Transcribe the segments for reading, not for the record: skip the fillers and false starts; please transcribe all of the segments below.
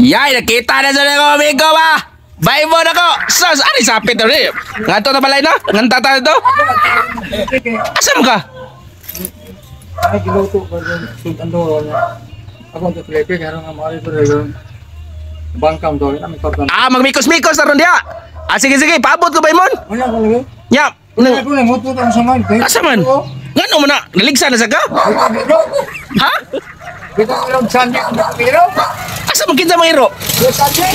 Yay, nakita na sa mga amigo ba? Bye mo na ko. Sus, ani sapit na rin. Nganto na balay na? Nganta tayo to? Asam ka? Ay, giluto ko dun. Sultan doon. Ako ang tutlepe, kaya nga mga ito rin. Bangkam doon, may tortan. Ah, magmikos-mikos na ron dia. Ah, sige, paabot ko ba imon? Wala ko lagi. Nya, Wala ko lang, muto ang saman. asa man? Ngano mo na? Naligsa na sa ka? Ha? Kita ko lang sandi, pero. Asa mo kinsa mga iro? Sandi.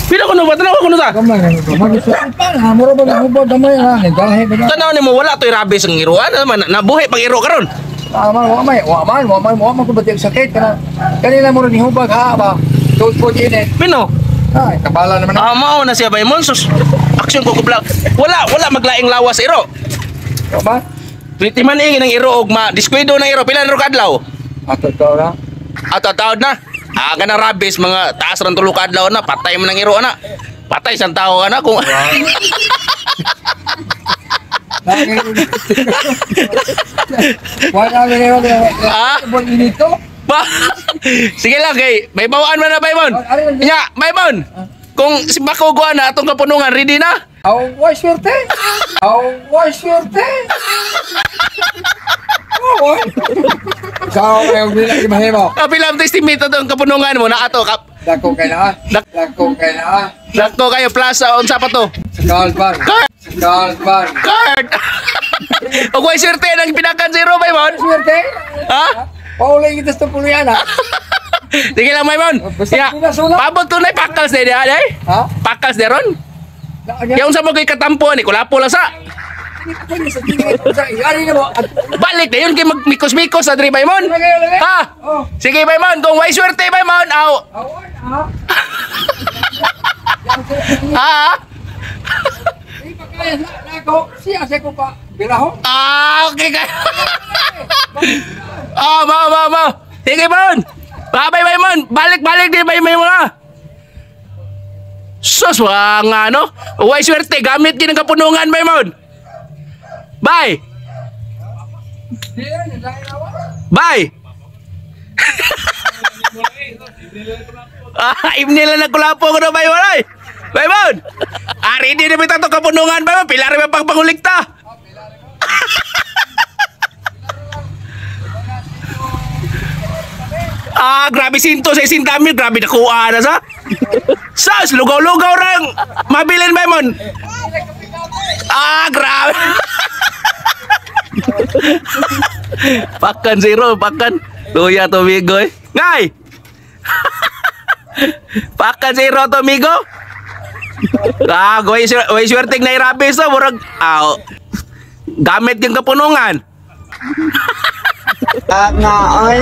Pila ko no ba? Tanaw ko no ta? Gamay na ito. Mag-isuan pa na. Mura ba na hubod damay na. Nagdahe ba na? Tanaw ni mo wala to'y rabi sa ngiruan. Nabuhi pang iro karon. Waman ko ba tiyang sakit? Kanina mo rin hubag ha ba? Toast po din eh. Pino? Ay, kabala naman. Ah, mao na siya ba imon sus. Aksyon ko kubla. Wala maglaing lawas iro. Ba? Pretty man ng iro og ma diskwido ng iro pila ro kadlaw. Ato to na. Ato taod na. Ah, kana rabis mga taas ran tulo kadlaw na patay man ng iro na. Patay sang tao ana kung Wala na rin ako. Ah? Bon inito. ba. Sige lang kay may bawaan man na Baymon. Nya, Baymon. Kung si Bakugo na atong kapunungan ready na? Aw, why swerte? Oh, Sao kayo bilang imahimo? Kapila ang estimate atong kapunungan mo na ato kap. Dako kay na. Dako kayo plus unsa pa to? Kalban. Card. Og way swerte nang pinakan zero Baymon. Swerte? Ha? Paulay kita sa puluyana. Sige lang Baymon. Ya. Pabot tunay pakals na dia ay. Ha? Pakals deron. Yung sa mga katampo ni kulapo lang sa. Balik na yun kay magmikos-mikos sa diri Baymon. Ha? Sige Baymon, kung way swerte Baymon, aw. Ha? Siya ko pa. Bilaho. Ah, okay ka. Ah, mau. Sige Baymon. Babay Baymon, balik di Baymon mga. Sus, wang ano? Way swerte, gamit din ang kapunungan Baymon. Bye. Bye. Imnila na kulapo ko na Baymon ay. Baymon. Ari di na bitaw kapunungan Baymon, pila rin pagpangulikta. Ah, grabe sinto sa isindamil, grabe nakuha na sa. Sas, lugaw-lugaw rang mabilin Baymon. Ah, grabe. Pakan zero, pakan. Luya to migo eh. Ngay. Pakan zero to migo. Ah, way swerte na irabis to, murag. Ah, gamit yung kapunungan. Nga ay.